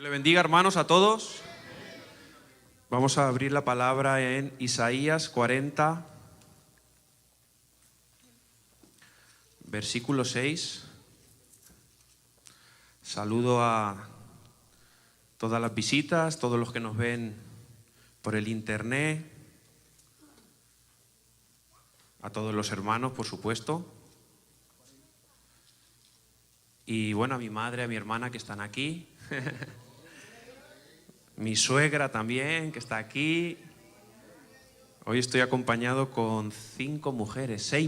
Le bendiga, hermanos, a todos. Vamos a abrir la palabra en Isaías 40, versículo 6. Saludo a todas las visitas, todos los que nos ven por el internet, a todos los hermanos, por supuesto. Y bueno, a mi madre, a mi hermana que están aquí. Mi suegra también, que está aquí. Hoy estoy acompañado con 6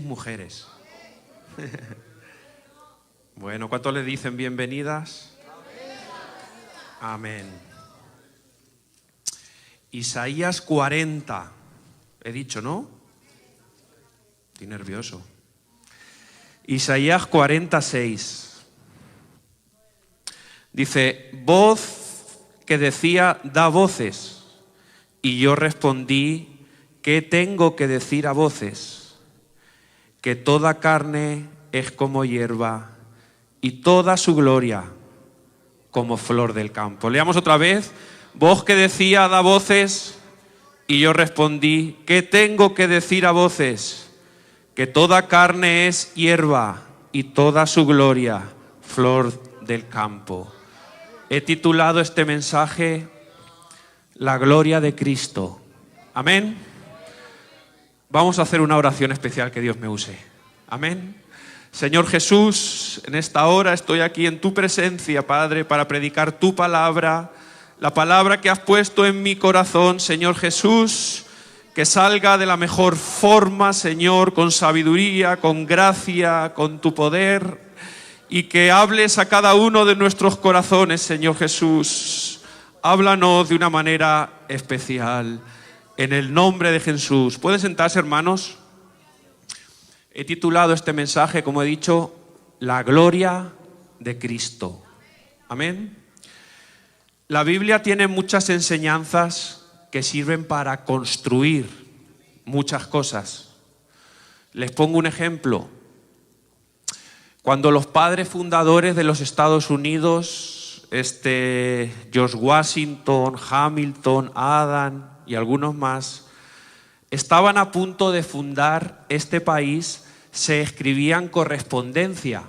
mujeres. Bueno, ¿cuántos le dicen bienvenidas? Amén. Isaías 40. He dicho, ¿no? Estoy nervioso. Isaías 46. Dice, voz que decía, da voces. Y yo respondí, ¿qué tengo que decir a voces? Que toda carne es como hierba y toda su gloria como flor del campo. Leamos otra vez, voz que decía, da voces. Y yo respondí, ¿qué tengo que decir a voces? Que toda carne es hierba y toda su gloria flor del campo. He titulado este mensaje, La gloria de Cristo. Amén. Vamos a hacer una oración especial, que Dios me use. Amén. Señor Jesús, en esta hora estoy aquí en tu presencia, Padre, para predicar tu palabra, la palabra que has puesto en mi corazón, Señor Jesús, que salga de la mejor forma, Señor, con sabiduría, con gracia, con tu poder, y que hables a cada uno de nuestros corazones, Señor Jesús. Háblanos de una manera especial, en el nombre de Jesús. ¿Pueden sentarse, hermanos? He titulado este mensaje, como he dicho, La gloria de Cristo. Amén. La Biblia tiene muchas enseñanzas que sirven para construir muchas cosas. Les pongo un ejemplo. Cuando los padres fundadores de los Estados Unidos, George Washington, Hamilton, Adam y algunos más, estaban a punto de fundar este país, se escribían correspondencia.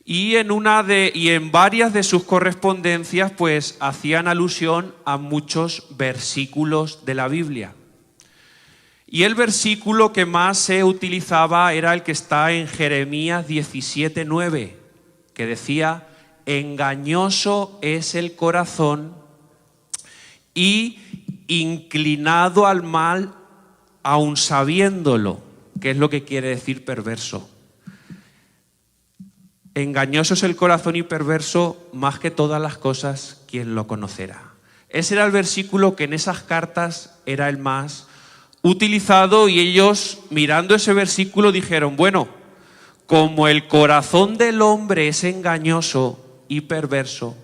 Y en varias de sus correspondencias pues hacían alusión a muchos versículos de la Biblia. Y el versículo que más se utilizaba era el que está en Jeremías 17:9, que decía, engañoso es el corazón y inclinado al mal aun sabiéndolo, que es lo que quiere decir perverso. Engañoso es el corazón y perverso, más que todas las cosas, ¿quién lo conocerá? Ese era el versículo que en esas cartas era el más utilizado, y ellos, mirando ese versículo, dijeron, bueno, como el corazón del hombre es engañoso y perverso,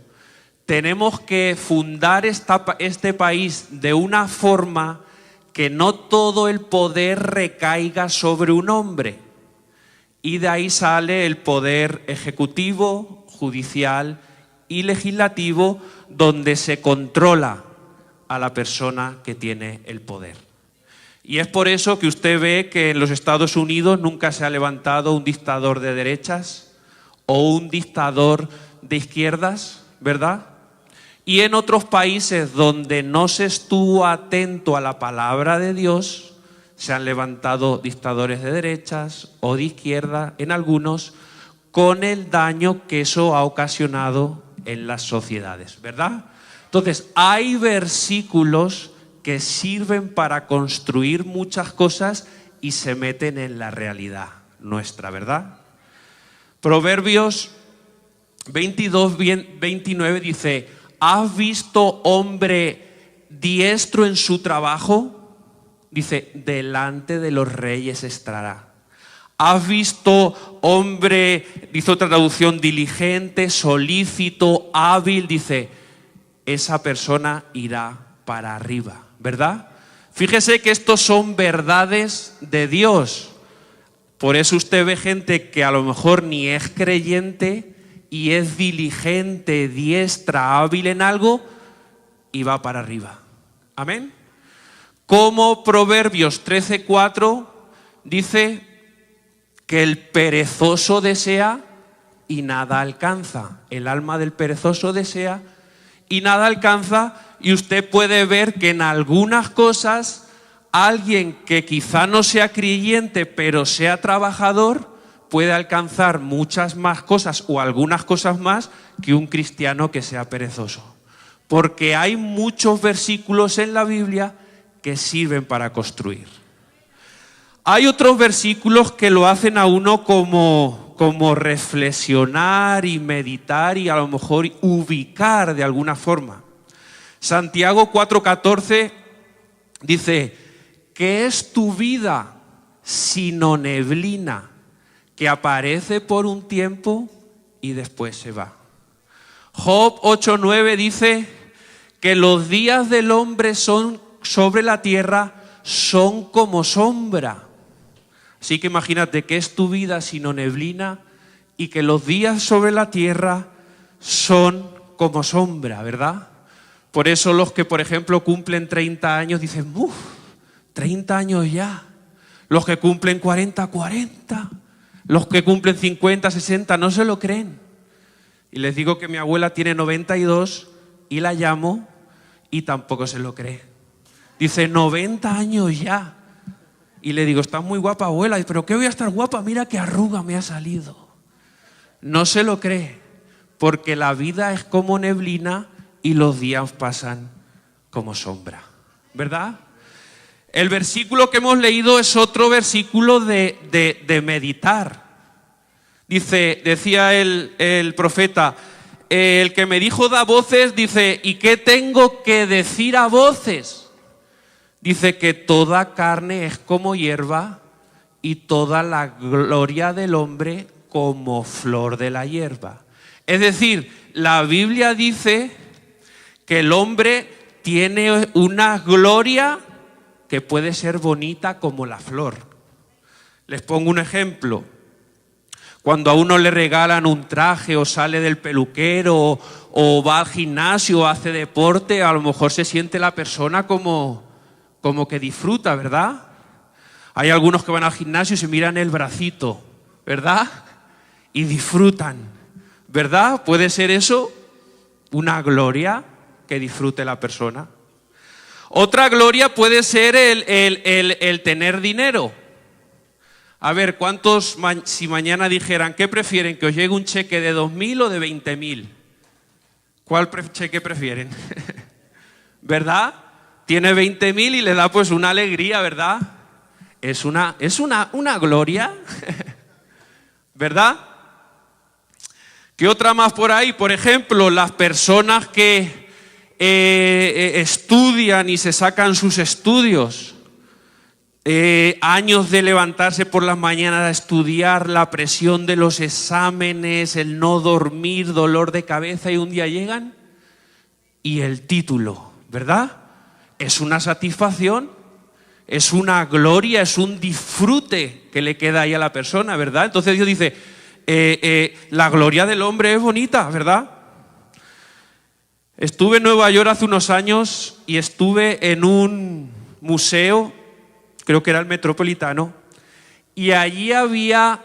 tenemos que fundar este país de una forma que no todo el poder recaiga sobre un hombre. Y de ahí sale el poder ejecutivo, judicial y legislativo, donde se controla a la persona que tiene el poder. Y es por eso que usted ve que en los Estados Unidos nunca se ha levantado un dictador de derechas o un dictador de izquierdas, ¿verdad? Y en otros países donde no se estuvo atento a la palabra de Dios, se han levantado dictadores de derechas o de izquierda, en algunos, con el daño que eso ha ocasionado en las sociedades, ¿verdad? Entonces, hay versículos que sirven para construir muchas cosas y se meten en la realidad nuestra, ¿verdad? Proverbios 22:29 dice, ¿has visto hombre diestro en su trabajo? Dice, delante de los reyes estará. ¿Has visto hombre, dice otra traducción, diligente, solícito, hábil? Dice, esa persona irá para arriba, ¿verdad? Fíjese que estos son verdades de Dios. Por eso usted ve gente que a lo mejor ni es creyente, y es diligente, diestra, hábil en algo y va para arriba. Amén. Como Proverbios 13:4 dice que el perezoso desea y nada alcanza. El alma del perezoso desea y nada alcanza, y usted puede ver que en algunas cosas alguien que quizá no sea creyente pero sea trabajador puede alcanzar muchas más cosas o algunas cosas más que un cristiano que sea perezoso. Porque hay muchos versículos en la Biblia que sirven para construir. Hay otros versículos que lo hacen a uno como reflexionar y meditar y a lo mejor ubicar de alguna forma. Santiago 4:14 dice: ¿qué es tu vida sino neblina que aparece por un tiempo y después se va? Job 8:9 dice que los días del hombre son sobre la tierra son como sombra. Así que imagínate que es tu vida sino neblina y que los días sobre la tierra son como sombra, ¿verdad? Por eso los que, por ejemplo, cumplen 30 años dicen, 30 años ya. Los que cumplen 40. Los que cumplen 50, 60, no se lo creen. Y les digo que mi abuela tiene 92 y la llamo y tampoco se lo cree. Dice, 90 años ya. Y le digo, estás muy guapa, abuela. ¿Pero qué voy a estar guapa? Mira qué arruga me ha salido. No se lo cree, porque la vida es como neblina y los días pasan como sombra, ¿verdad? El versículo que hemos leído es otro versículo de meditar. Decía el profeta, el que me dijo da voces, dice, ¿y qué tengo que decir a voces? Dice que toda carne es como hierba y toda la gloria del hombre como flor de la hierba. Es decir, la Biblia dice que el hombre tiene una gloria que puede ser bonita como la flor. Les pongo un ejemplo. Cuando a uno le regalan un traje o sale del peluquero o va al gimnasio o hace deporte, a lo mejor se siente la persona como que disfruta, ¿verdad? Hay algunos que van al gimnasio y se miran el bracito, ¿verdad? Y disfrutan, ¿verdad? ¿Puede ser eso una gloria que disfrute la persona? Otra gloria puede ser el tener dinero. A ver, ¿cuántos, si mañana dijeran, ¿qué prefieren? ¿Que os llegue un cheque de 2.000 o de 20.000? ¿Cuál cheque prefieren? ¿Verdad? Tiene 20.000 y le da pues una alegría, ¿verdad? Es una gloria, ¿verdad? ¿Qué otra más por ahí? Por ejemplo, las personas que estudian y se sacan sus estudios. Años de levantarse por las mañanas a estudiar, la presión de los exámenes, el no dormir, dolor de cabeza, y un día llegan y el título, ¿verdad? Es una satisfacción, es una gloria, es un disfrute que le queda ahí a la persona, ¿verdad? Entonces Dios dice, la gloria del hombre es bonita, ¿verdad? Estuve en Nueva York hace unos años y estuve en un museo, creo que era el Metropolitano, y allí había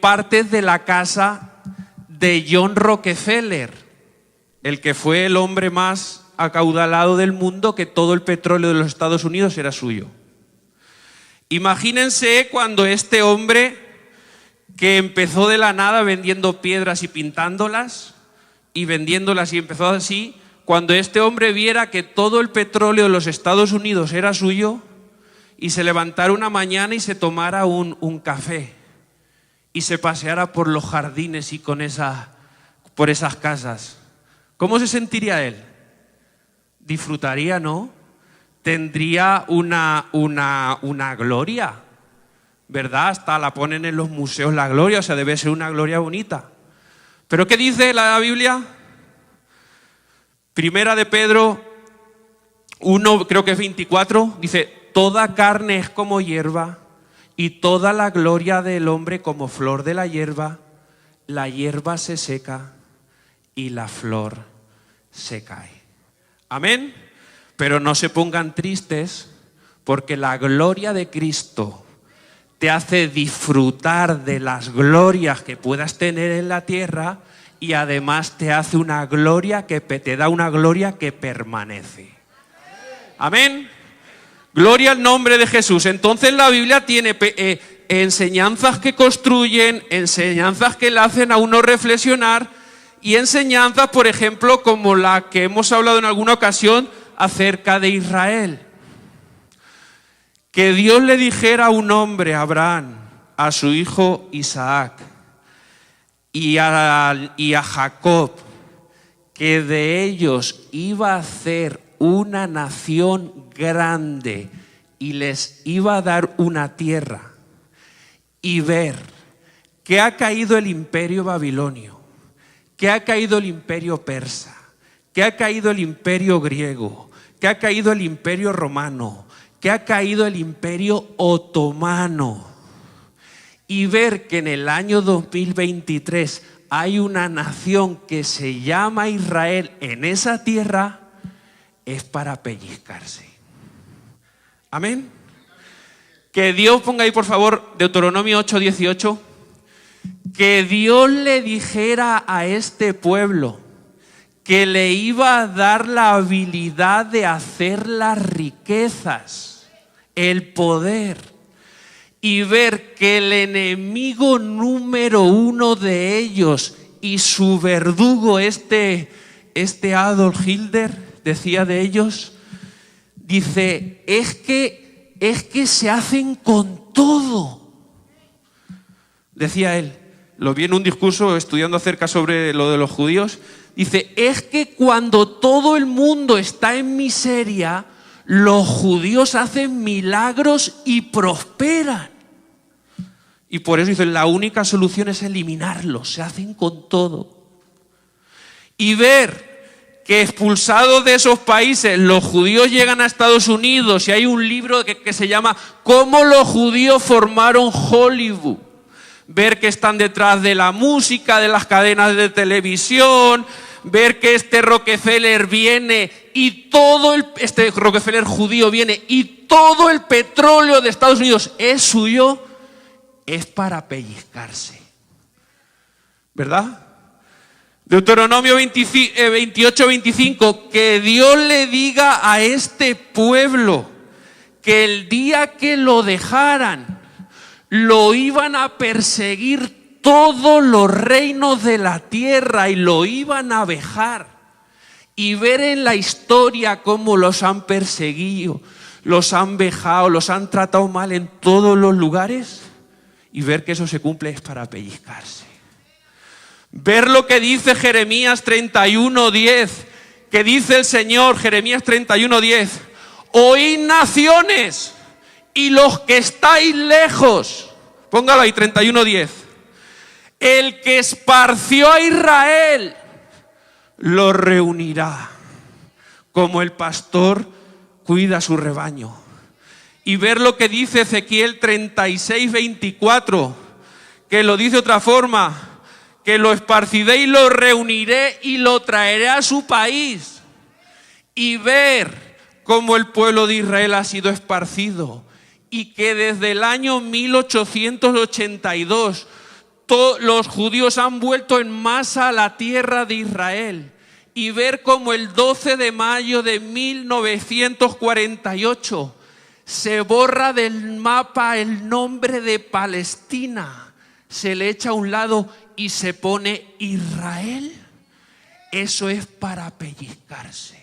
partes de la casa de John Rockefeller, el que fue el hombre más acaudalado del mundo, que todo el petróleo de los Estados Unidos era suyo. Imagínense cuando este hombre, que empezó de la nada vendiendo piedras y pintándolas, y vendiéndolas y empezó así, cuando este hombre viera que todo el petróleo de los Estados Unidos era suyo, y se levantara una mañana y se tomara un café y se paseara por los jardines y por esas casas, ¿cómo se sentiría él? Disfrutaría, ¿no? Tendría una gloria, ¿verdad? Hasta la ponen en los museos la gloria, o sea, debe ser una gloria bonita. ¿Pero qué dice la Biblia? Primera de Pedro 1, creo que es 24, dice, toda carne es como hierba y toda la gloria del hombre como flor de la hierba. la hierba se seca y la flor se cae. Amén. Pero no se pongan tristes, porque la gloria de Cristo te hace disfrutar de las glorias que puedas tener en la tierra, y además te hace una gloria te da una gloria que permanece. Amén. Gloria al nombre de Jesús. Entonces la Biblia tiene enseñanzas que construyen, enseñanzas que le hacen a uno reflexionar, y enseñanzas, por ejemplo, como la que hemos hablado en alguna ocasión acerca de Israel. Que Dios le dijera a un hombre, a Abraham, a su hijo Isaac y a Jacob, que de ellos iba a hacer una nación grande y les iba a dar una tierra, y ver que ha caído el imperio babilonio, que ha caído el imperio persa, que ha caído el imperio griego, que ha caído el imperio romano, que ha caído el imperio otomano, y ver que en el año 2023 hay una nación que se llama Israel en esa tierra, es para pellizcarse. Amén. Que Dios ponga ahí, por favor, Deuteronomio 8:18. Que Dios le dijera a este pueblo que le iba a dar la habilidad de hacer las riquezas, el poder, y ver que el enemigo número uno de ellos y su verdugo, este Adolf Hitler, decía de ellos, dice, es que se hacen con todo. Decía él, lo vi en un discurso estudiando acerca sobre lo de los judíos, dice, es que cuando todo el mundo está en miseria, los judíos hacen milagros y prosperan. Y por eso dice, la única solución es eliminarlos, se hacen con todo. Y ver que expulsados de esos países, los judíos llegan a Estados Unidos, y hay un libro que se llama ¿Cómo los judíos formaron Hollywood? Ver que están detrás de la música, de las cadenas de televisión, ver que este Rockefeller viene y este Rockefeller judío viene y todo el petróleo de Estados Unidos es suyo, es para pellizcarse. ¿Verdad? Deuteronomio 28:25, que Dios le diga a este pueblo que el día que lo dejaran, lo iban a perseguir todos los reinos de la tierra y lo iban a vejar. Y ver en la historia cómo los han perseguido, los han vejado, los han tratado mal en todos los lugares, y ver que eso se cumple es para pellizcarse. Ver lo que dice Jeremías 31:10, que dice el Señor, Jeremías 31:10, oíd naciones y los que estáis lejos, póngalo ahí, 31:10, el que esparció a Israel lo reunirá, como el pastor cuida su rebaño. Y ver lo que dice Ezequiel 36:24, que lo dice de otra forma, que lo esparciré y lo reuniré y lo traeré a su país. Y ver cómo el pueblo de Israel ha sido esparcido, y que desde el año 1882 los judíos han vuelto en masa a la tierra de Israel. Y ver cómo el 12 de mayo de 1948 se borra del mapa el nombre de Palestina, se le echa a un lado y se pone Israel. Eso es para pellizcarse.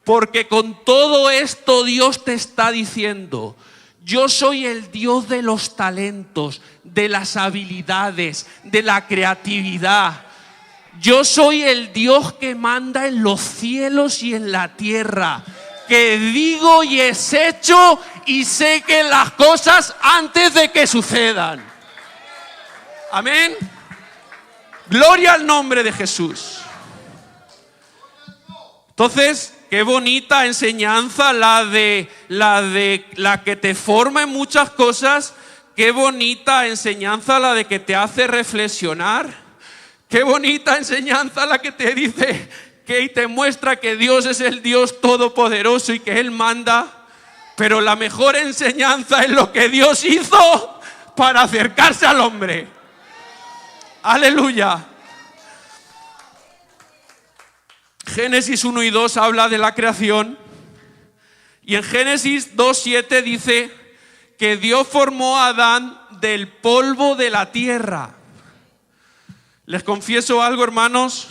Porque con todo esto Dios te está diciendo, yo soy el Dios de los talentos, de las habilidades, de la creatividad. Yo soy el Dios que manda en los cielos y en la tierra, que digo y es hecho y sé que las cosas antes de que sucedan. Amén. Gloria al nombre de Jesús. Entonces, qué bonita enseñanza la que te forma en muchas cosas, qué bonita enseñanza la de que te hace reflexionar. Qué bonita enseñanza la que te dice y te muestra que Dios es el Dios todopoderoso y que Él manda. Pero la mejor enseñanza es lo que Dios hizo para acercarse al hombre. Aleluya. Génesis 1 y 2 habla de la creación. Y en Génesis 2:7 dice que Dios formó a Adán del polvo de la tierra. Les confieso algo, hermanos.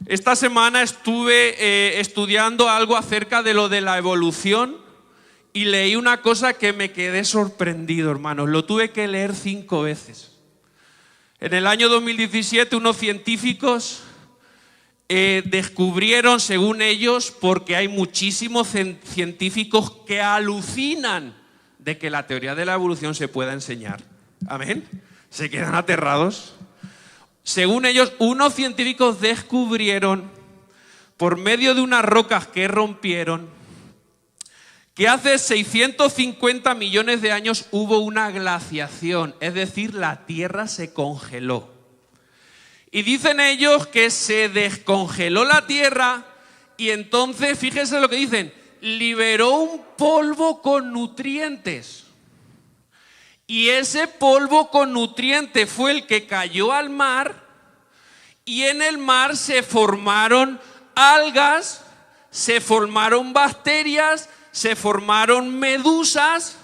Esta semana estuve estudiando algo acerca de lo de la evolución y leí una cosa que me quedé sorprendido, hermanos. Lo tuve que leer 5 veces. En el año 2017 unos científicos descubrieron, según ellos, porque hay muchísimos científicos que alucinan de que la teoría de la evolución se pueda enseñar. Amén. Se quedan aterrados. Según ellos, unos científicos descubrieron, por medio de unas rocas que rompieron, que hace 650 millones de años hubo una glaciación, es decir, la Tierra se congeló. Y dicen ellos que se descongeló la Tierra y entonces, fíjense lo que dicen, liberó un polvo con nutrientes. Y ese polvo con nutrientes fue el que cayó al mar y en el mar se formaron algas, se formaron bacterias, se formaron medusas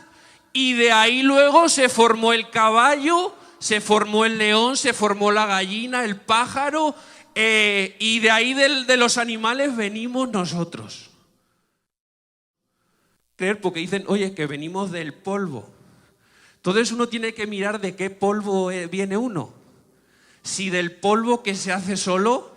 y de ahí luego se formó el caballo, se formó el león, se formó la gallina, el pájaro y de ahí de los animales venimos nosotros. Creer porque dicen, oye, que venimos del polvo. Entonces uno tiene que mirar de qué polvo viene uno. Si del polvo que se hace solo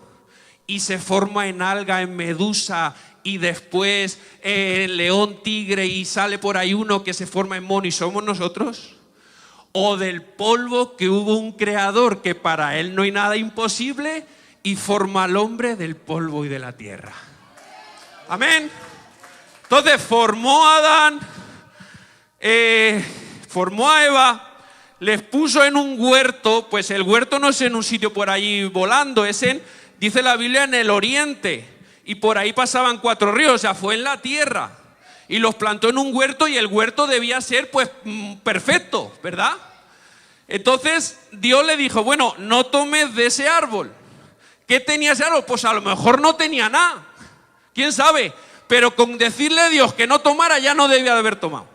y se forma en alga, en medusa y después león, tigre y sale por ahí uno que se forma en mono y somos nosotros. O del polvo que hubo un creador que para él no hay nada imposible y forma al hombre del polvo y de la tierra. Amén. Entonces formó a Adán, formó a Eva, les puso en un huerto, pues el huerto no es en un sitio por ahí volando, es dice la Biblia, en el oriente, y por ahí pasaban 4 ríos, o sea, fue en la tierra, y los plantó en un huerto y el huerto debía ser pues perfecto, ¿verdad? Entonces Dios le dijo, bueno, no tomes de ese árbol. ¿Qué tenía ese árbol? Pues a lo mejor no tenía nada, quién sabe, pero con decirle a Dios que no tomara ya no debía de haber tomado.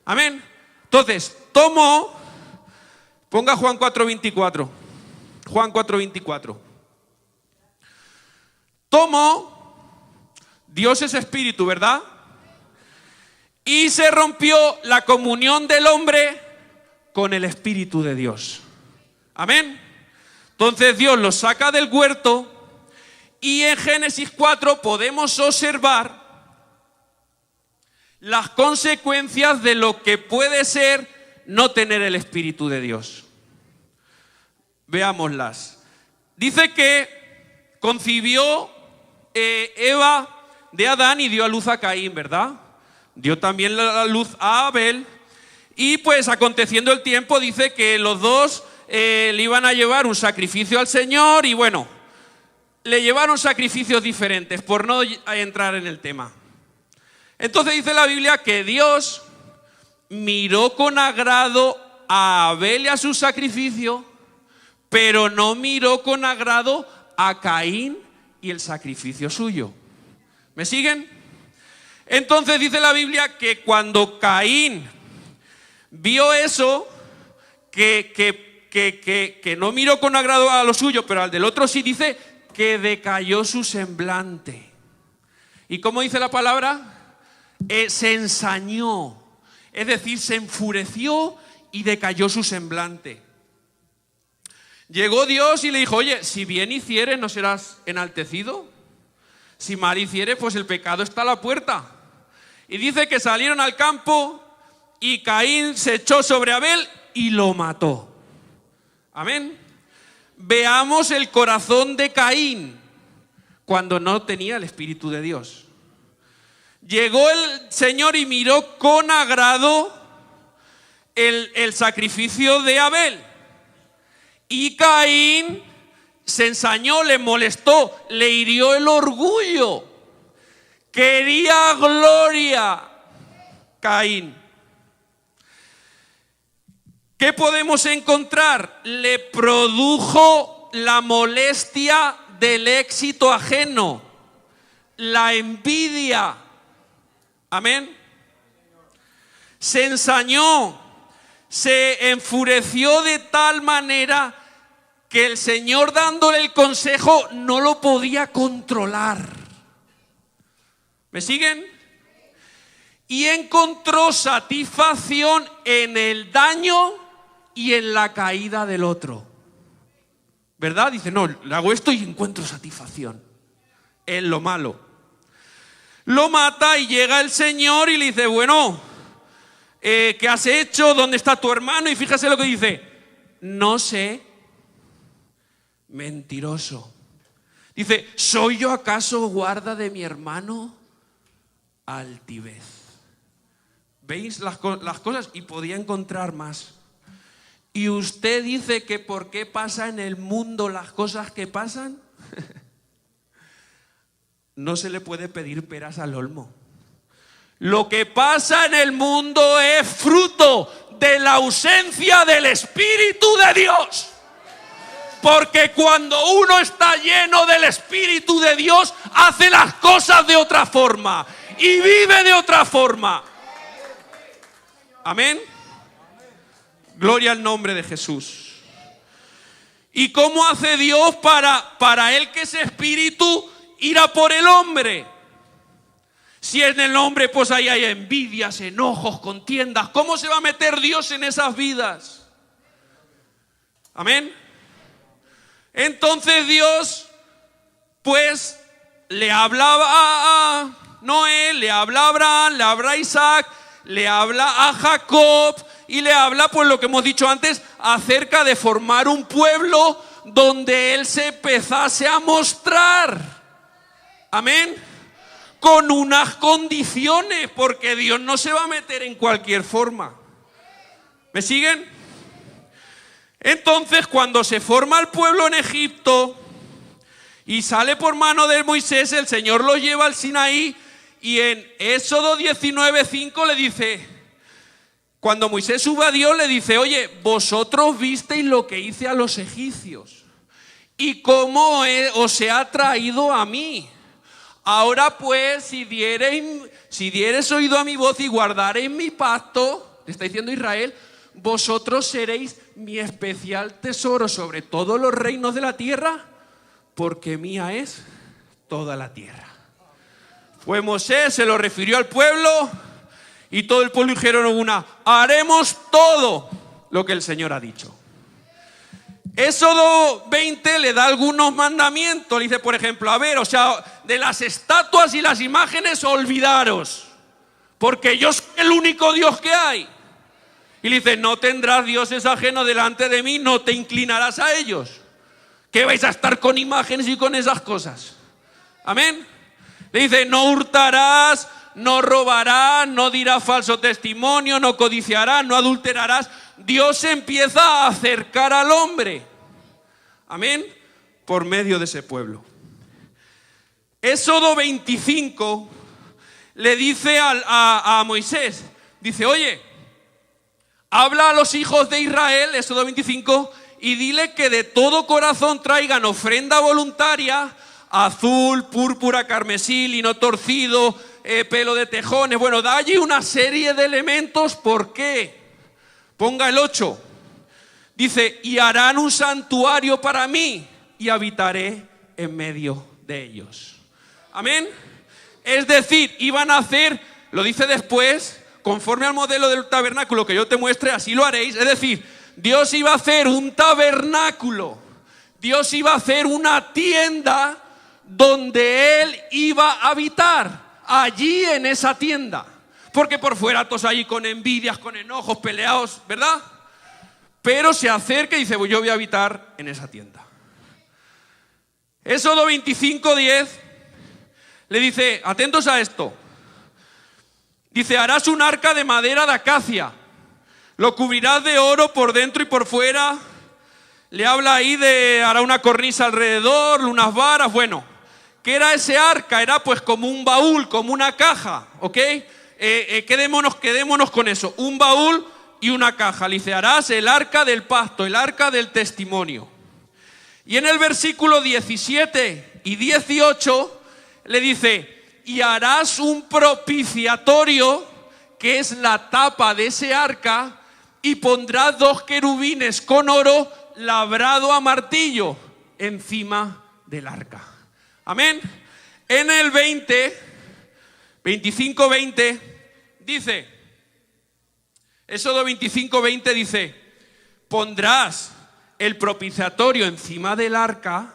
Amén. Entonces, tomó, ponga Juan 4:24. Juan 4:24. Tomó, Dios es espíritu, ¿verdad? Y se rompió la comunión del hombre con el Espíritu de Dios. Amén. Entonces Dios los saca del huerto y en Génesis 4 podemos observar las consecuencias de lo que puede ser no tener el Espíritu de Dios. Veámoslas. Dice que concibió Eva de Adán y dio a luz a Caín, ¿verdad? Dio también la luz a Abel. Y pues aconteciendo el tiempo dice que los dos le iban a llevar un sacrificio al Señor y bueno, le llevaron sacrificios diferentes por no entrar en el tema. Entonces dice la Biblia que Dios miró con agrado a Abel y a su sacrificio, pero no miró con agrado a Caín y el sacrificio suyo. ¿Me siguen? Entonces dice la Biblia que cuando Caín vio eso, que no miró con agrado a lo suyo, pero al del otro sí, dice que decayó su semblante. ¿Y cómo dice la palabra? Se ensañó, es decir, se enfureció y decayó su semblante. Llegó Dios y le dijo, oye, si bien hicieres, ¿no serás enaltecido? Si mal hicieres, pues el pecado está a la puerta. Y dice que salieron al campo y Caín se echó sobre Abel y lo mató. Amén. Veamos el corazón de Caín cuando no tenía el Espíritu de Dios. Llegó el Señor y miró con agrado el sacrificio de Abel. Y Caín se ensañó, le molestó, le hirió el orgullo. Quería gloria, Caín. ¿Qué podemos encontrar? Le produjo la molestia del éxito ajeno, la envidia. Amén. Se ensañó, se enfureció de tal manera que el Señor, dándole el consejo, no lo podía controlar. ¿Me siguen? Y encontró satisfacción en el daño y en la caída del otro. ¿Verdad? Dice, no, le hago esto y encuentro satisfacción en lo malo. Lo mata y llega el Señor y le dice, bueno, ¿qué has hecho? ¿Dónde está tu hermano? Y fíjese lo que dice, no sé. Mentiroso. Dice, ¿soy yo acaso guarda de mi hermano? Altivez. ¿Veis las cosas? Y podía encontrar más. Y usted dice que ¿por qué pasa en el mundo las cosas que pasan? No se le puede pedir peras al olmo. Lo que pasa en el mundo es fruto de la ausencia del Espíritu de Dios. Porque cuando uno está lleno del Espíritu de Dios, hace las cosas de otra forma y vive de otra forma. Amén. Gloria al nombre de Jesús. ¿Y cómo hace Dios para él, que es espíritu, ir a por el hombre? Si en el hombre pues ahí hay envidias, enojos, contiendas, ¿cómo se va a meter Dios en esas vidas? Amén. Entonces Dios pues le hablaba a Noé, le habla a Abraham, le habla a Isaac, le habla a Jacob y le habla, pues lo que hemos dicho antes, acerca de formar un pueblo donde él se empezase a mostrar. Amén. Con unas condiciones, porque Dios no se va a meter en cualquier forma. ¿Me siguen? Entonces, cuando se forma el pueblo en Egipto y sale por mano de Moisés, el Señor lo lleva al Sinaí y en Éxodo 19:5 le dice, cuando Moisés sube a Dios le dice, oye, vosotros visteis lo que hice a los egipcios y cómo os he traído a mí. Ahora pues, si diereis oído a mi voz y guardaréis mi pacto, le está diciendo Israel, vosotros seréis mi especial tesoro sobre todos los reinos de la tierra, porque mía es toda la tierra. Pues Moisés se lo refirió al pueblo y todo el pueblo dijeron haremos todo lo que el Señor ha dicho. Éxodo 20 le da algunos mandamientos, le dice por ejemplo, de las estatuas y las imágenes olvidaros, porque yo soy el único Dios que hay. Y le dice, no tendrás dioses ajenos delante de mí, no te inclinarás a ellos. ¿Qué vais a estar con imágenes y con esas cosas? Amén. Le dice, no hurtarás, no robarás, no dirás falso testimonio, no codiciarás, no adulterarás. Dios se empieza a acercar al hombre. Amén. Por medio de ese pueblo. Éxodo 25 le dice a Moisés, dice, oye, habla a los hijos de Israel, Éxodo 25, y dile que de todo corazón traigan ofrenda voluntaria, azul, púrpura, carmesí, lino torcido, pelo de tejones. Bueno, da allí una serie de elementos. ¿Por qué? Ponga el 8. Dice, y harán un santuario para mí y habitaré en medio de ellos. Amén. Es decir, iban a hacer, lo dice después, conforme al modelo del tabernáculo que yo te muestre, así lo haréis. Es decir, Dios iba a hacer un tabernáculo. Dios iba a hacer una tienda donde Él iba a habitar. Allí en esa tienda. Porque por fuera todos allí con envidias, con enojos, peleados, ¿verdad? Pero se acerca y dice, pues yo voy a habitar en esa tienda. Éxodo 25:10 le dice, atentos a esto. Dice, harás un arca de madera de acacia. Lo cubrirás de oro por dentro y por fuera. Le habla ahí de, hará una cornisa alrededor, unas varas. Bueno, ¿qué era ese arca? Era pues como un baúl, como una caja, ¿ok? Quedémonos con eso, un baúl y una caja. Le dice, harás el arca del pacto, el arca del testimonio. Y en el versículo 17 y 18 le dice, y harás un propiciatorio, que es la tapa de ese arca, y pondrás 2 querubines con oro labrado a martillo encima del arca. Amén. En el 25-20 dice, Éxodo 25-20 dice, pondrás el propiciatorio encima del arca,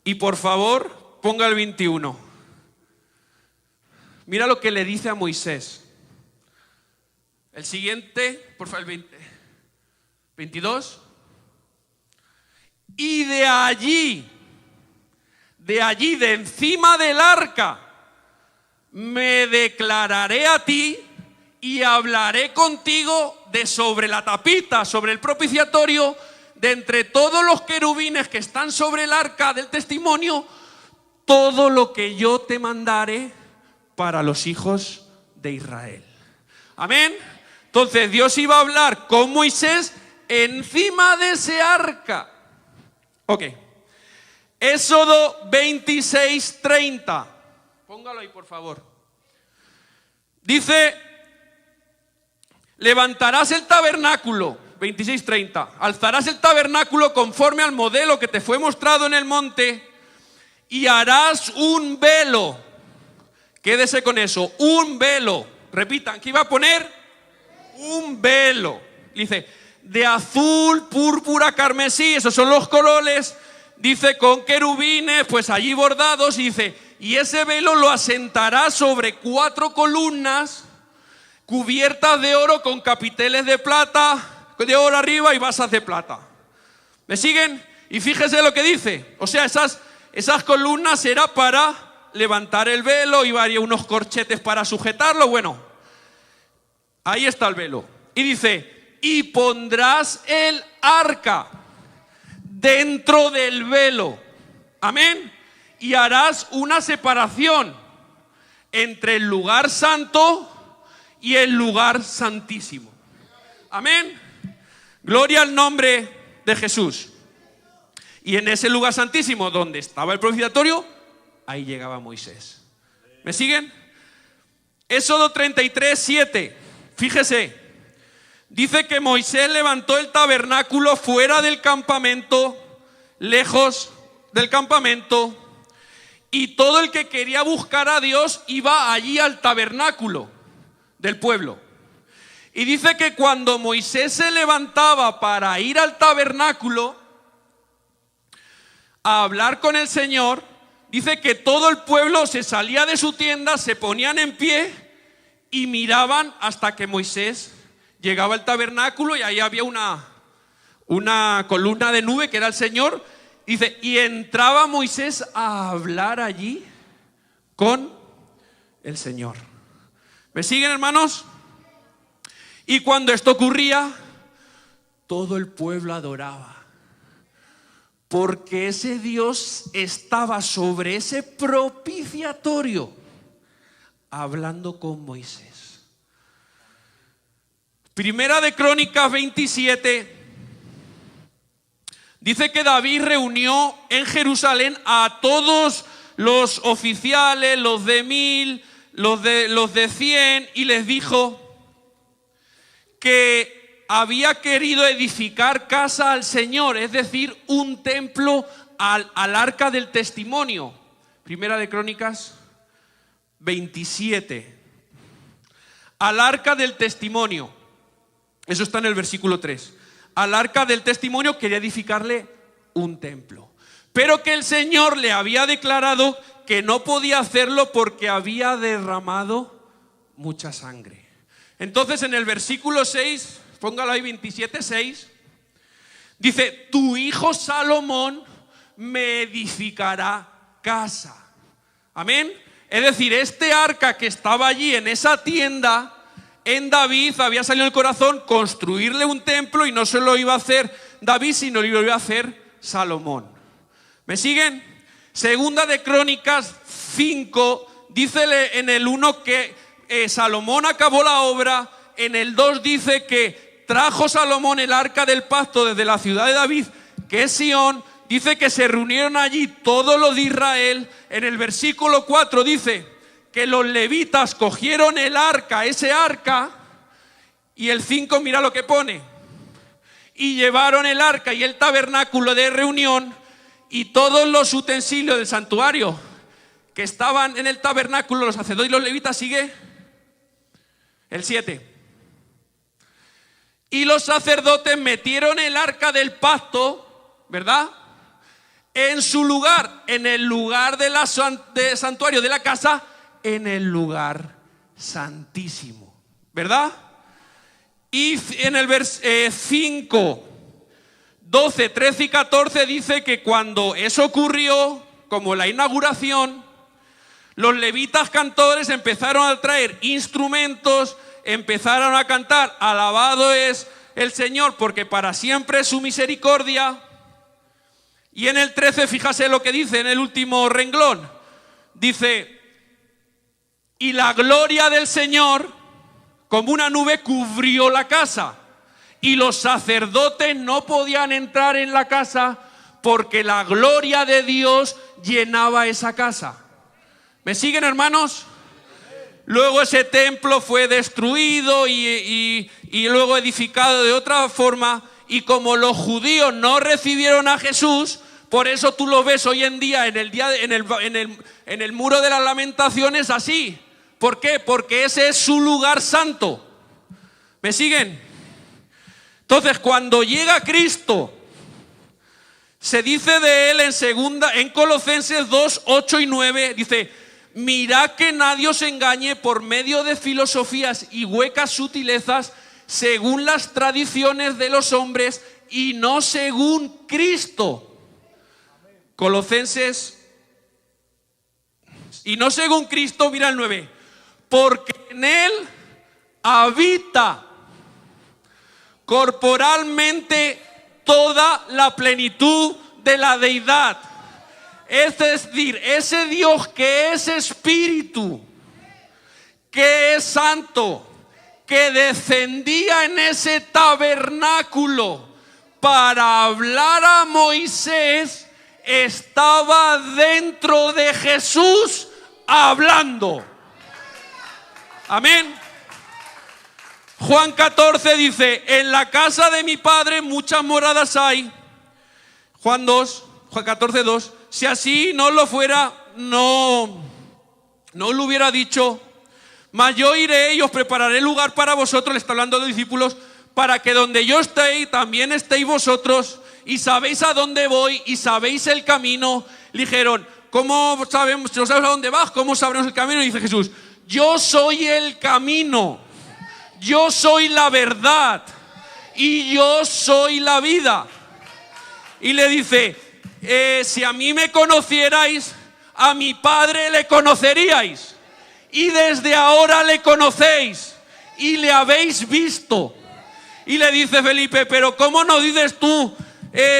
y por favor ponga el 21. Mira lo que le dice a Moisés. El siguiente, por favor, el 22. Y de allí, de encima del arca, me declararé a ti y hablaré contigo de sobre la tapita, sobre el propiciatorio, de entre todos los querubines que están sobre el arca del testimonio, todo lo que yo te mandare para los hijos de Israel. Amén. Entonces Dios iba a hablar con Moisés encima de ese arca. Ok. Éxodo 26:30. Póngalo ahí, por favor. Dice, levantarás el tabernáculo, 26:30. Alzarás el tabernáculo conforme al modelo que te fue mostrado en el monte y harás un velo. Quédese con eso, un velo. Repitan, ¿qué iba a poner? Un velo. Dice, de azul, púrpura, carmesí, esos son los colores. Dice, con querubines, pues allí bordados. Y dice, y ese velo lo asentará sobre 4 columnas cubiertas de oro con capiteles de plata, de oro arriba y basas de plata. ¿Me siguen? Y fíjese lo que dice. O sea, esas columnas era para levantar el velo, y había unos corchetes para sujetarlo. Bueno, ahí está el velo. Y dice, y pondrás el arca dentro del velo. Amén. Y harás una separación entre el lugar santo y el lugar santísimo. Amén. Gloria al nombre de Jesús. Y en ese lugar santísimo donde estaba el propiciatorio, ahí llegaba Moisés. ¿Me siguen? Éxodo 33:7. Fíjese. Dice que Moisés levantó el tabernáculo fuera del campamento, lejos del campamento, y todo el que quería buscar a Dios iba allí al tabernáculo del pueblo. Y dice que cuando Moisés se levantaba para ir al tabernáculo a hablar con el Señor, dice que todo el pueblo se salía de su tienda, se ponían en pie y miraban hasta que Moisés llegaba al tabernáculo, y ahí había una columna de nube que era el Señor. Dice, y entraba Moisés a hablar allí con el Señor. ¿Me siguen, hermanos? Y cuando esto ocurría, todo el pueblo adoraba, porque ese Dios estaba sobre ese propiciatorio hablando con Moisés. Primera de Crónicas 27 dice que David reunió en Jerusalén a todos los oficiales, los de 1000, los de 100, y les dijo que había querido edificar casa al Señor, es decir, un templo al arca del testimonio. Primera de Crónicas 27. Al arca del testimonio. Eso está en el versículo 3. Al arca del testimonio quería edificarle un templo, pero que el Señor le había declarado que no podía hacerlo porque había derramado mucha sangre. Entonces en el versículo 6, póngalo ahí, 27:6, dice, tu hijo Salomón me edificará casa. Amén. Es decir, este arca que estaba allí en esa tienda en David había salido el corazón construirle un templo, y no se lo iba a hacer David, sino lo iba a hacer Salomón. ¿Me siguen? Segunda de Crónicas 5 dice en el 1 que Salomón acabó la obra. En el 2 dice que trajo Salomón el arca del pacto desde la ciudad de David, que es Sión. Dice que se reunieron allí todos los de Israel. En el versículo 4 dice que los levitas cogieron el arca, ese arca, y el 5 mira lo que pone: y llevaron el arca y el tabernáculo de reunión y todos los utensilios del santuario que estaban en el tabernáculo, los sacerdotes y los levitas. Sigue el 7. Y los sacerdotes metieron el arca del pacto, ¿verdad?, en su lugar, en el lugar del santuario de la casa, en el lugar santísimo, ¿verdad? Y en el 5, 12, 13 y 14 dice que cuando eso ocurrió, como la inauguración, los levitas cantores empezaron a traer instrumentos, empezaron a cantar: alabado es el Señor, porque para siempre es su misericordia. Y en el 13, fíjase lo que dice en el último renglón. Dice: y la gloria del Señor como una nube cubrió la casa, y los sacerdotes no podían entrar en la casa porque la gloria de Dios llenaba esa casa. ¿Me siguen, hermanos? Luego ese templo fue destruido y luego edificado de otra forma, y como los judíos no recibieron a Jesús, por eso tú lo ves hoy en día en el muro de las lamentaciones así. ¿Por qué? Porque ese es su lugar santo. ¿Me siguen? Entonces, cuando llega Cristo, se dice de él en Colosenses 2, 8 y 9, dice: mirad que nadie os engañe por medio de filosofías y huecas sutilezas, según las tradiciones de los hombres y no según Cristo. Colosenses, y no según Cristo, mira el 9, porque en él habita corporalmente toda la plenitud de la deidad. Es decir, ese Dios que es espíritu, que es santo, que descendía en ese tabernáculo para hablar a Moisés, estaba dentro de Jesús hablando. Amén. Juan 14 dice: en la casa de mi padre muchas moradas hay. Juan 14, 2. Si así no lo fuera, no lo hubiera dicho. Mas yo iré y os prepararé lugar para vosotros. Le está hablando a los discípulos: para que donde yo esté, también estéis vosotros. Y sabéis a dónde voy y sabéis el camino. Le dijeron: ¿cómo sabemos? Si no sabes a dónde vas, ¿cómo sabremos el camino? Y dice Jesús: yo soy el camino, yo soy la verdad y yo soy la vida. Y le dice: si a mí me conocierais, a mi Padre le conoceríais, y desde ahora le conocéis y le habéis visto. Y le dice Felipe: pero ¿cómo no dices tú,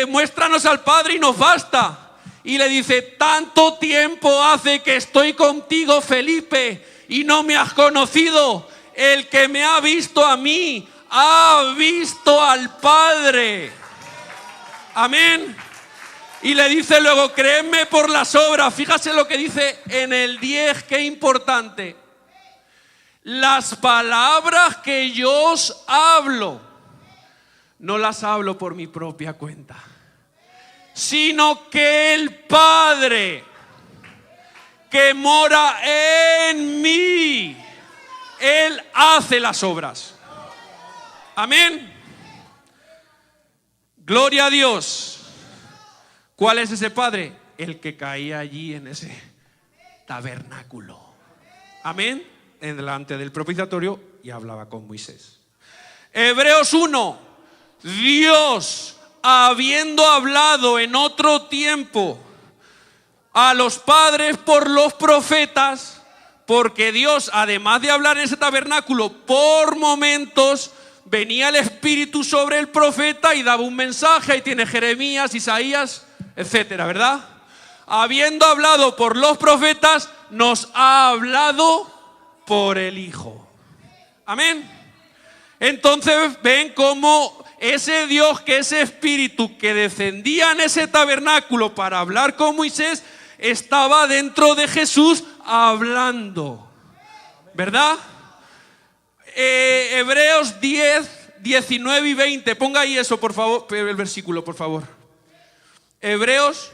muéstranos al Padre y nos basta? Y le dice: tanto tiempo hace que estoy contigo, Felipe, y no me has conocido. El que me ha visto a mí, ha visto al Padre. Amén. Y le dice luego: créeme por las obras. Fíjase lo que dice en el 10, qué importante. Las palabras que yo os hablo, no las hablo por mi propia cuenta, sino que el Padre que mora en mí, Él hace las obras. Amén. Gloria a Dios. ¿Cuál es ese Padre? El que caía allí en ese tabernáculo. Amén. En delante del propiciatorio y hablaba con Moisés. Hebreos 1. Dios, habiendo hablado en otro tiempo a los padres por los profetas, porque Dios, además de hablar en ese tabernáculo, por momentos venía el Espíritu sobre el profeta y daba un mensaje. Ahí tiene Jeremías, Isaías, etcétera, ¿verdad? Habiendo hablado por los profetas, nos ha hablado por el Hijo. Amén. Entonces ven cómo ese Dios, que ese Espíritu que descendía en ese tabernáculo para hablar con Moisés, estaba dentro de Jesús hablando, ¿verdad? Hebreos 10, 19 y 20. Ponga ahí eso, por favor, el versículo, por favor. Hebreos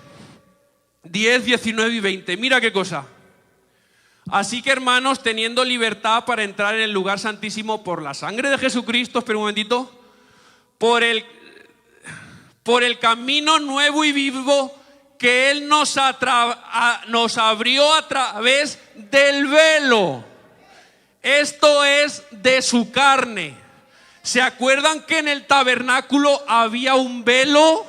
10, 19 y 20. Mira qué cosa. Así que, hermanos, teniendo libertad para entrar en el lugar santísimo por la sangre de Jesucristo, espera un momentito, por el camino nuevo y vivo que Él nos abrió a través del velo. Esto es de su carne. ¿Se acuerdan que en el tabernáculo había un velo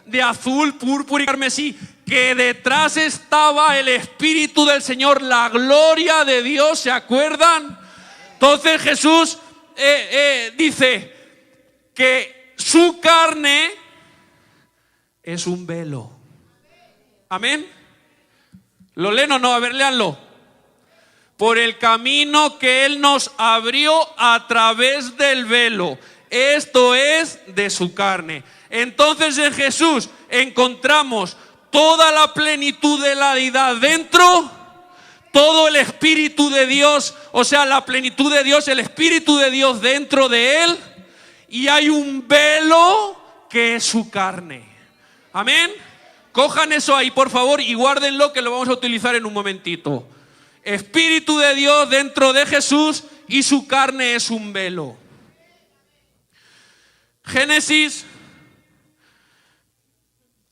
de azul, púrpura y carmesí? Que detrás estaba el Espíritu del Señor, la gloria de Dios, ¿se acuerdan? Entonces Jesús dice que su carne es un velo. Amén. ¿Lo leen o no? A ver, léanlo. Por el camino que Él nos abrió a través del velo. Esto es de su carne. Entonces en Jesús encontramos toda la plenitud de la deidad dentro, todo el Espíritu de Dios, o sea, la plenitud de Dios, el Espíritu de Dios dentro de Él, y hay un velo que es su carne. Amén. Cojan eso ahí, por favor, y guárdenlo, que lo vamos a utilizar en un momentito. Espíritu de Dios dentro de Jesús y su carne es un velo. Génesis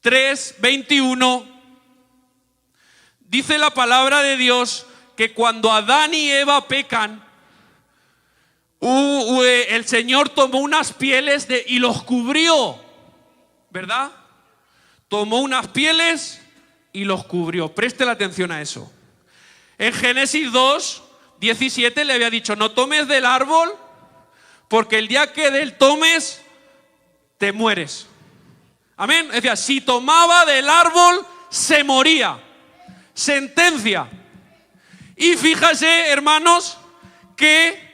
3, 21, dice la palabra de Dios que cuando Adán y Eva pecan, el Señor tomó unas pieles y los cubrió, ¿verdad? Tomó unas pieles y los cubrió. Preste la atención a eso. En Génesis 2, 17 le había dicho: no tomes del árbol, porque el día que del tomes, te mueres. Amén. Es decir, si tomaba del árbol, se moría. Sentencia. Y fíjese, hermanos, que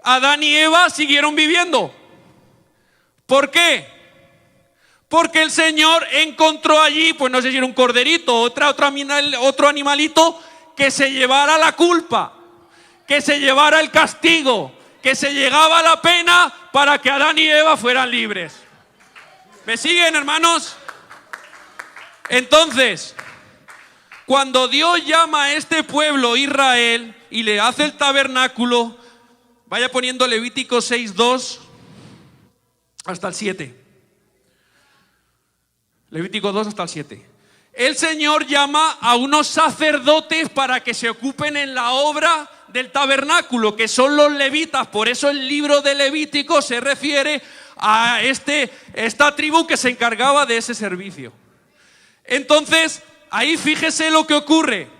Adán y Eva siguieron viviendo. ¿Por qué? Porque el Señor encontró allí, pues no sé si era un corderito, otro animalito, que se llevara la culpa, que se llevara el castigo, que se llevaba la pena para que Adán y Eva fueran libres. ¿Me siguen, hermanos? Entonces, cuando Dios llama a este pueblo Israel y le hace el tabernáculo, vaya poniendo Levítico 6, 2 hasta el 7. Levítico 2 hasta el 7. El Señor llama a unos sacerdotes para que se ocupen en la obra del tabernáculo, que son los levitas. Por eso el libro de Levítico se refiere a esta tribu que se encargaba de ese servicio. Entonces, ahí fíjese lo que ocurre.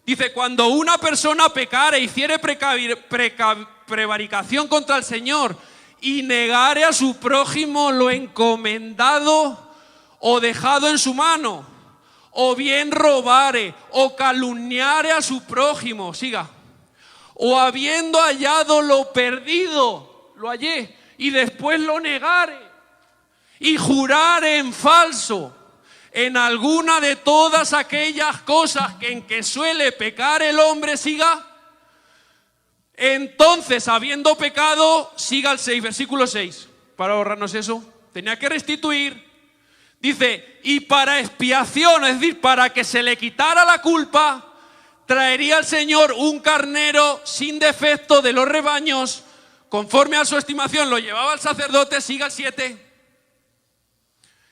Dice: cuando una persona pecare, hiciere prevaricación contra el Señor y negare a su prójimo lo encomendado o dejado en su mano, o bien robare o calumniare a su prójimo, siga, o habiendo hallado lo perdido, lo hallé, y después lo negare y jurare en falso en alguna de todas aquellas cosas en que suele pecar el hombre, siga, entonces, habiendo pecado, siga el 6, versículo 6, para ahorrarnos eso, tenía que restituir. Dice: y para expiación, es decir, para que se le quitara la culpa, traería el Señor un carnero sin defecto de los rebaños, conforme a su estimación. Lo llevaba el sacerdote, siga el 7.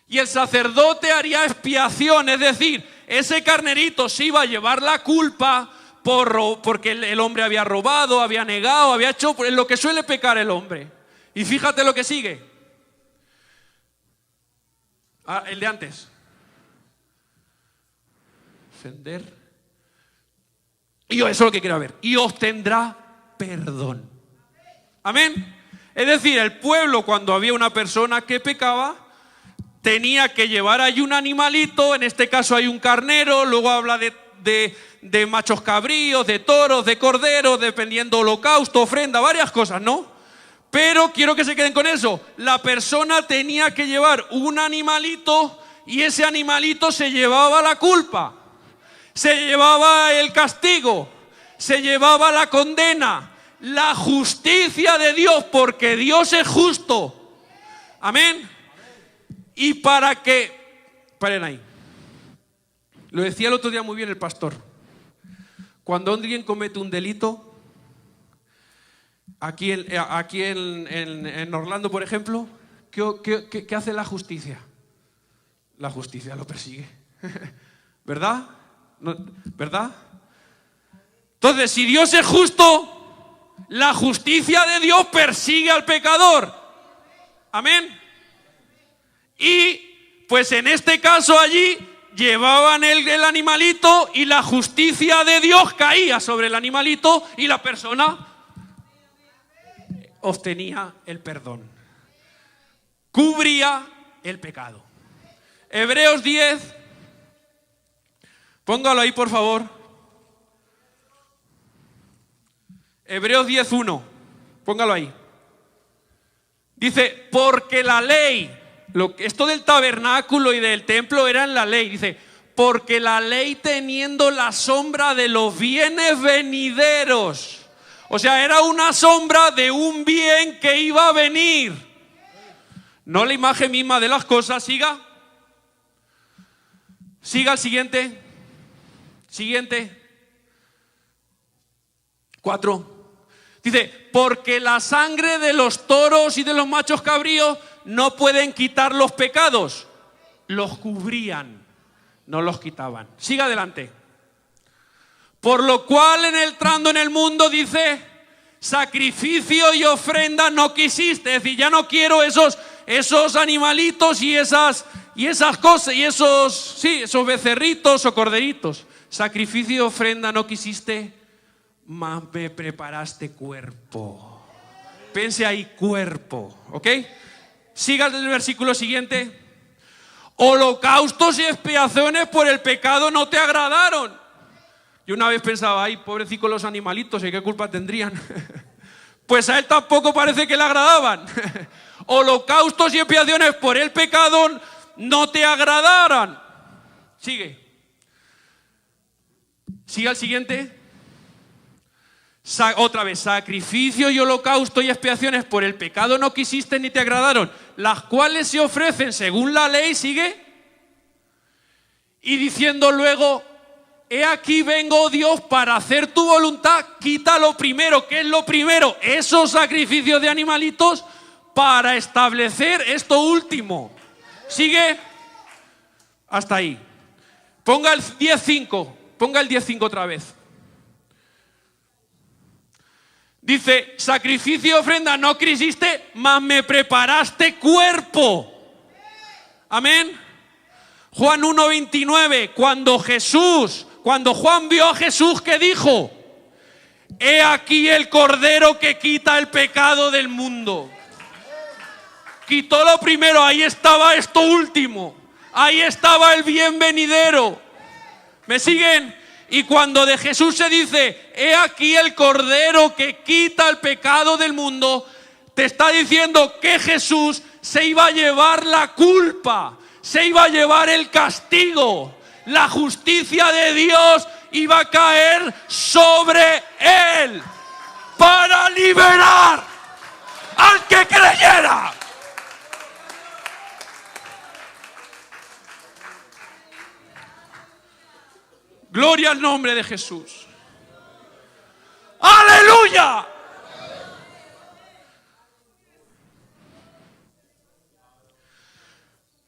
Y el sacerdote haría expiación, es decir, ese carnerito se iba a llevar la culpa porque el hombre había robado, había negado, había hecho lo que suele pecar el hombre. Y fíjate lo que sigue. El de antes. Encender. Y eso es lo que quiero ver. Y obtendrá perdón. Amén. Es decir, el pueblo, cuando había una persona que pecaba, tenía que llevar ahí un animalito, en este caso hay un carnero, luego habla de machos cabríos, de toros, de corderos, dependiendo holocausto, ofrenda, varias cosas, ¿no? Pero quiero que se queden con eso. La persona tenía que llevar un animalito y ese animalito se llevaba la culpa, se llevaba el castigo, se llevaba la condena, la justicia de Dios, porque Dios es justo. Amén. Y para que, paren ahí, lo decía el otro día muy bien el pastor, cuando alguien comete un delito, aquí en Orlando, por ejemplo, ¿qué hace la justicia? La justicia lo persigue, ¿verdad? ¿Verdad? Entonces, si Dios es justo, la justicia de Dios persigue al pecador. Amén. Y pues en este caso allí llevaban el animalito y la justicia de Dios caía sobre el animalito y la persona obtenía el perdón, cubría el pecado. Hebreos 10, póngalo ahí por favor. Hebreos 10:1, póngalo ahí. Dice, porque la ley, esto del tabernáculo y del templo era en la ley, dice, porque la ley teniendo la sombra de los bienes venideros, o sea, era una sombra de un bien que iba a venir, no la imagen misma de las cosas. Siga el siguiente, 4. Dice, porque la sangre de los toros y de los machos cabríos no pueden quitar los pecados, los cubrían, no los quitaban. Siga adelante. Por lo cual entrando en el mundo, dice, sacrificio y ofrenda no quisiste. Es decir, ya no quiero esos animalitos y esas cosas, y esos becerritos o corderitos. Sacrificio y ofrenda no quisiste, mas me preparaste cuerpo. Pense ahí, cuerpo, ¿ok? Siga el versículo siguiente. Holocaustos y expiaciones por el pecado no te agradaron. Yo una vez pensaba, ay, pobrecitos los animalitos, ¿y qué culpa tendrían? Pues a él tampoco parece que le agradaban. Holocaustos y expiaciones por el pecado no te agradaran. Sigue al siguiente. Otra vez, sacrificio y holocausto y expiaciones por el pecado no quisiste ni te agradaron, las cuales se ofrecen según la ley. Sigue. Y diciendo luego, he aquí vengo, Dios, para hacer tu voluntad. Quita lo primero. ¿Qué es lo primero? Esos sacrificios de animalitos para establecer esto último. Sigue. Hasta ahí. Ponga el 10:5. Ponga el 10:5 otra vez. Dice, sacrificio y ofrenda no quisiste, mas me preparaste cuerpo. Amén. Juan 1:29, cuando Juan vio a Jesús, ¿qué dijo? He aquí el Cordero que quita el pecado del mundo. Quitó lo primero, ahí estaba esto último. Ahí estaba el bien venidero. ¿Me siguen? Y cuando de Jesús se dice, he aquí el Cordero que quita el pecado del mundo, te está diciendo que Jesús se iba a llevar la culpa, se iba a llevar el castigo, la justicia de Dios iba a caer sobre él para liberar al que creyera. Gloria al nombre de Jesús. ¡Aleluya!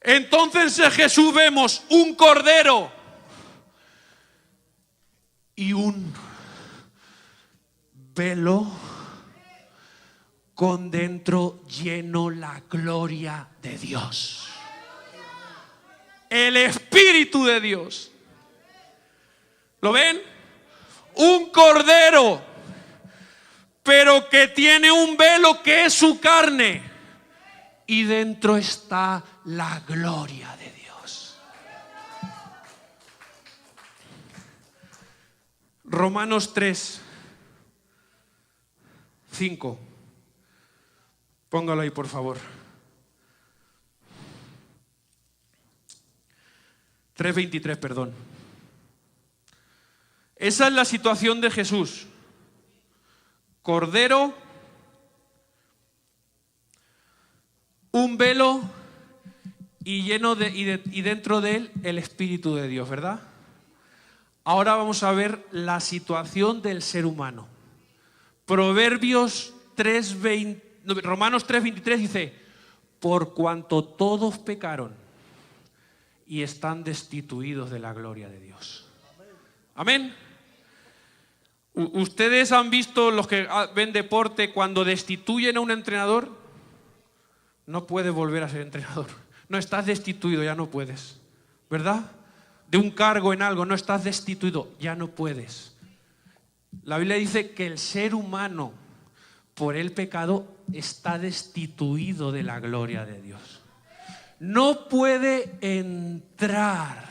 Entonces en Jesús vemos un cordero y un velo con dentro lleno la gloria de Dios. El Espíritu de Dios. ¿Lo ven? un cordero, pero que tiene un velo que es su carne, y dentro está la gloria de Dios. Romanos 3, 5. Póngalo ahí, por favor. 3:23, perdón. Esa es la situación de Jesús. Cordero, un velo y dentro de él el Espíritu de Dios, ¿verdad? Ahora vamos a ver la situación del ser humano. Romanos 3:23 dice: por cuanto todos pecaron y están destituidos de la gloria de Dios. Amén. ¿Ustedes han visto, los que ven deporte, cuando destituyen a un entrenador? No puedes volver a ser entrenador. No, estás destituido, ya no puedes. ¿Verdad? De un cargo en algo, no, estás destituido, ya no puedes. La Biblia dice que el ser humano, por el pecado, está destituido de la gloria de Dios. No puede entrar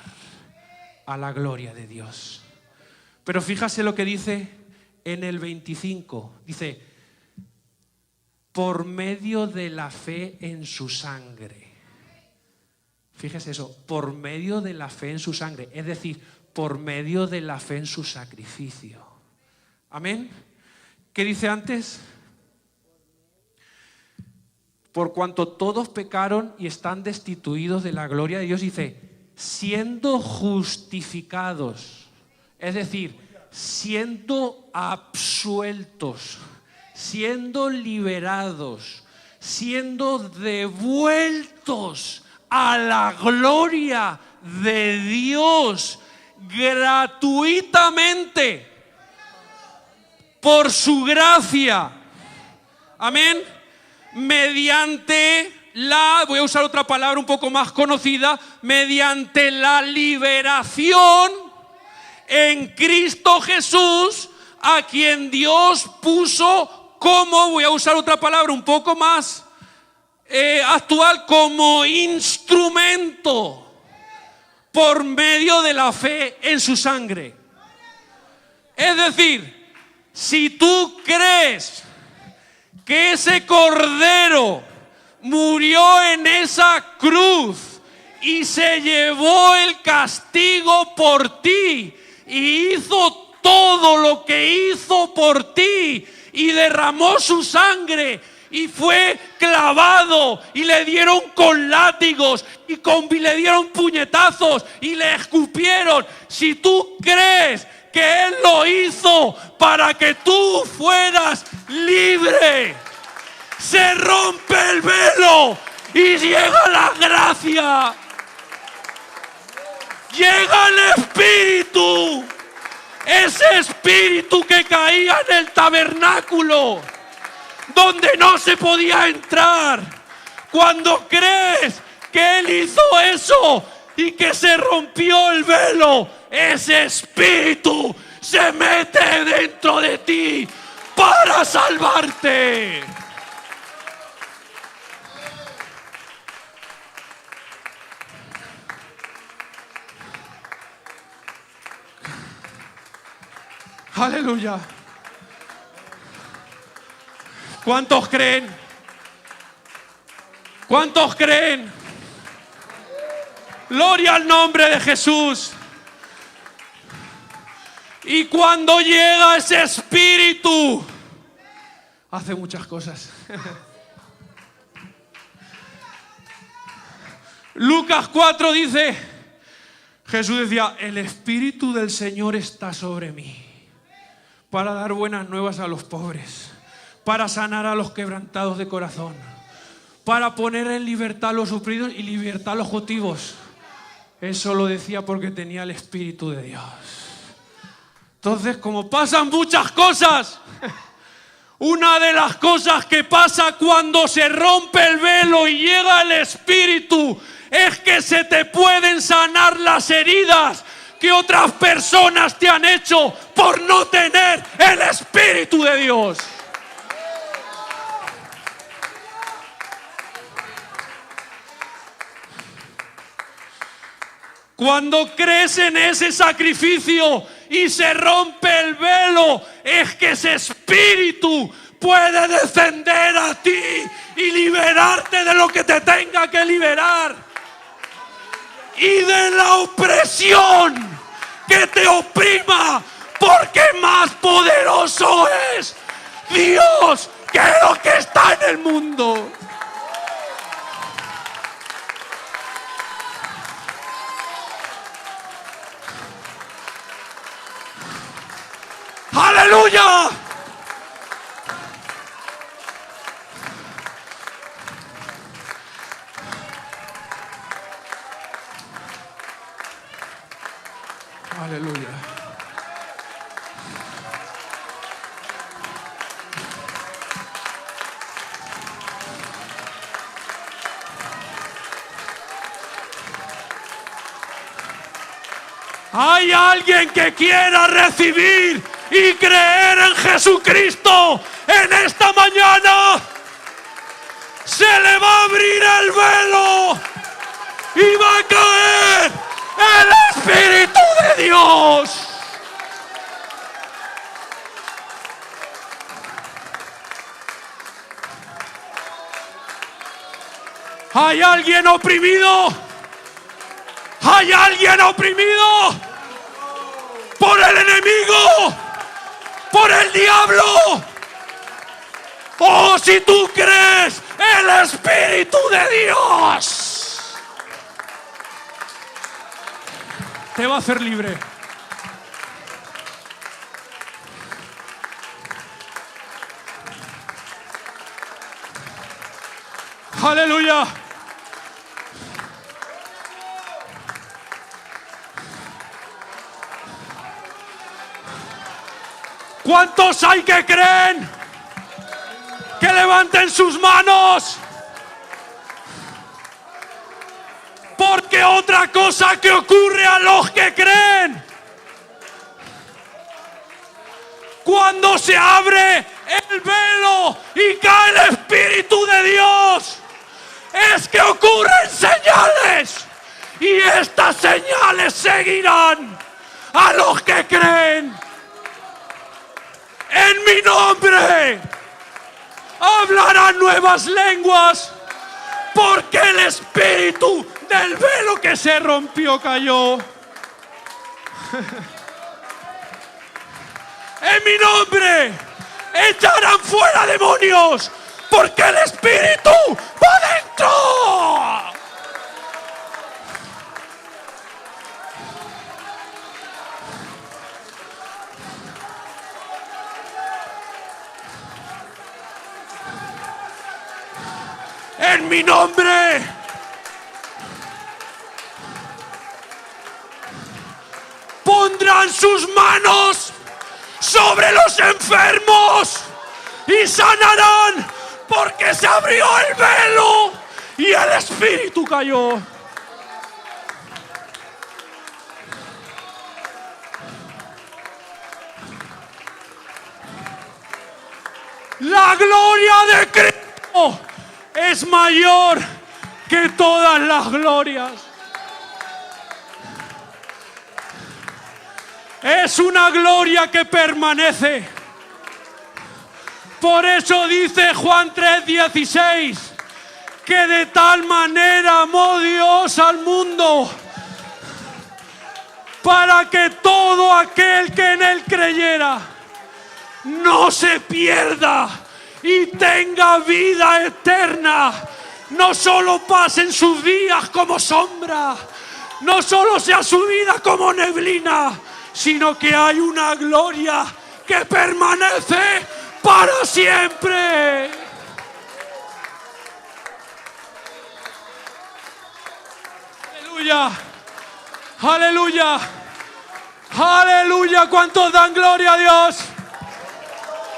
a la gloria de Dios. Pero fíjase lo que dice en el 25. Dice: por medio de la fe en su sangre. Fíjese eso, por medio de la fe en su sangre. Es decir, por medio de la fe en su sacrificio. Amén. ¿Qué dice antes? Por cuanto todos pecaron y están destituidos de la gloria de Dios, dice, siendo justificados. Es decir, siendo absueltos, siendo liberados, siendo devueltos a la gloria de Dios gratuitamente por su gracia. Amén. Mediante voy a usar otra palabra un poco más conocida, mediante la liberación en Cristo Jesús, a quien Dios puso como, voy a usar otra palabra un poco más actual, como instrumento por medio de la fe en su sangre. Es decir, si tú crees que ese cordero murió en esa cruz y se llevó el castigo por ti, y hizo todo lo que hizo por ti, y derramó su sangre, y fue clavado, y le dieron con látigos, y le dieron puñetazos, y le escupieron. Si tú crees que Él lo hizo para que tú fueras libre, se rompe el velo y llega la gracia. Llega el Espíritu, ese Espíritu que caía en el tabernáculo, donde no se podía entrar. Cuando crees que Él hizo eso y que se rompió el velo, ese Espíritu se mete dentro de ti para salvarte. Aleluya. ¿Cuántos creen? ¿Cuántos creen? Gloria al nombre de Jesús. Y cuando llega ese Espíritu, hace muchas cosas. Lucas 4 dice, Jesús decía, el Espíritu del Señor está sobre mí, para dar buenas nuevas a los pobres, para sanar a los quebrantados de corazón, para poner en libertad a los oprimidos y libertad a los cautivos. Eso lo decía porque tenía el Espíritu de Dios. Entonces, como pasan muchas cosas, una de las cosas que pasa cuando se rompe el velo y llega el Espíritu es que se te pueden sanar las heridas, que otras personas te han hecho por no tener el Espíritu de Dios. Cuando crees en ese sacrificio y se rompe el velo, es que ese Espíritu puede descender a ti y liberarte de lo que te tenga que liberar. Y de la opresión que te oprima, porque más poderoso es Dios que lo que está en el mundo. ¡Aleluya! Aleluya. Hay alguien que quiera recibir y creer en Jesucristo en esta mañana. Se le va a abrir el velo y va a caer el Espíritu de Dios. ¿Hay alguien oprimido? ¿Hay alguien oprimido por el enemigo? ¿Por el diablo? Oh, si tú crees, el Espíritu de Dios te va a hacer libre. Aleluya. ¿Cuántos hay que creen? Que levanten sus manos. Porque otra cosa que ocurre a los que creen, cuando se abre el velo y cae el Espíritu de Dios, es que ocurren señales. Y estas señales seguirán a los que creen. En mi nombre hablarán nuevas lenguas, porque el espíritu del velo que se rompió cayó. En mi nombre echarán fuera demonios, porque el espíritu va dentro. En mi nombre pondrán sus manos sobre los enfermos y sanarán, porque se abrió el velo y el Espíritu cayó. La gloria de Cristo es mayor que todas las glorias. Es una gloria que permanece. Por eso dice Juan 3:16, que de tal manera amó Dios al mundo, para que todo aquel que en él creyera no se pierda y tenga vida eterna. No solo pasen sus días como sombra, no solo sea su vida como neblina, sino que hay una gloria que permanece para siempre. Aleluya, aleluya, aleluya. ¿Cuántos dan gloria a Dios?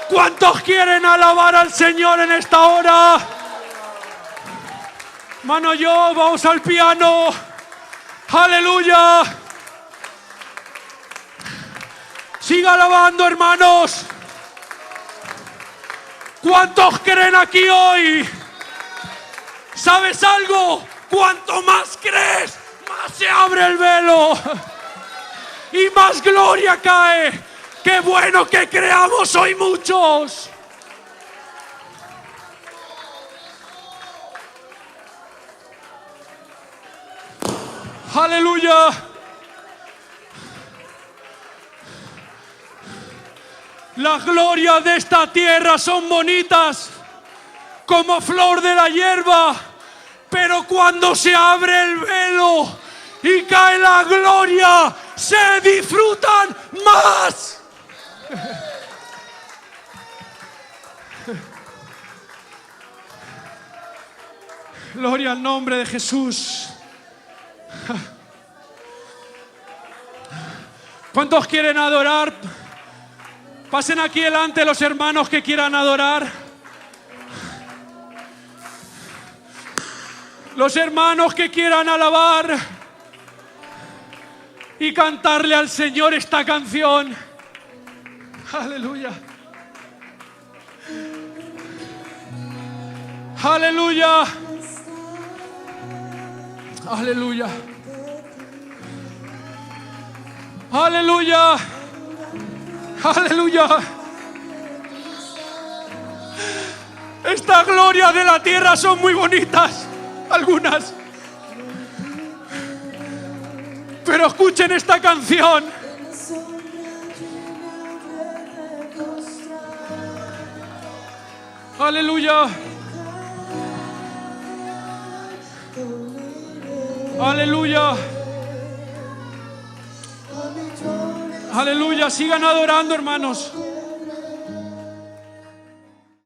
¿Cuántos quieren alabar al Señor en esta hora? Mano, yo, vamos al piano. Aleluya. Siga alabando, hermanos. ¿Cuántos creen aquí hoy? ¿Sabes algo? Cuanto más crees, más se abre el velo y más gloria cae. ¡Qué bueno que creamos hoy muchos! ¡Aleluya! Las glorias de esta tierra son bonitas como flor de la hierba, pero cuando se abre el velo y cae la gloria, se disfrutan más. Gloria al nombre de Jesús. ¿Cuántos quieren adorar? Pasen aquí delante los hermanos que quieran adorar. Los hermanos que quieran alabar y cantarle al Señor esta canción. Aleluya. Aleluya. Aleluya. Aleluya. Aleluya. Estas glorias de la tierra son muy bonitas, algunas. Pero escuchen esta canción. Aleluya. Aleluya. Aleluya. Sigan adorando, hermanos.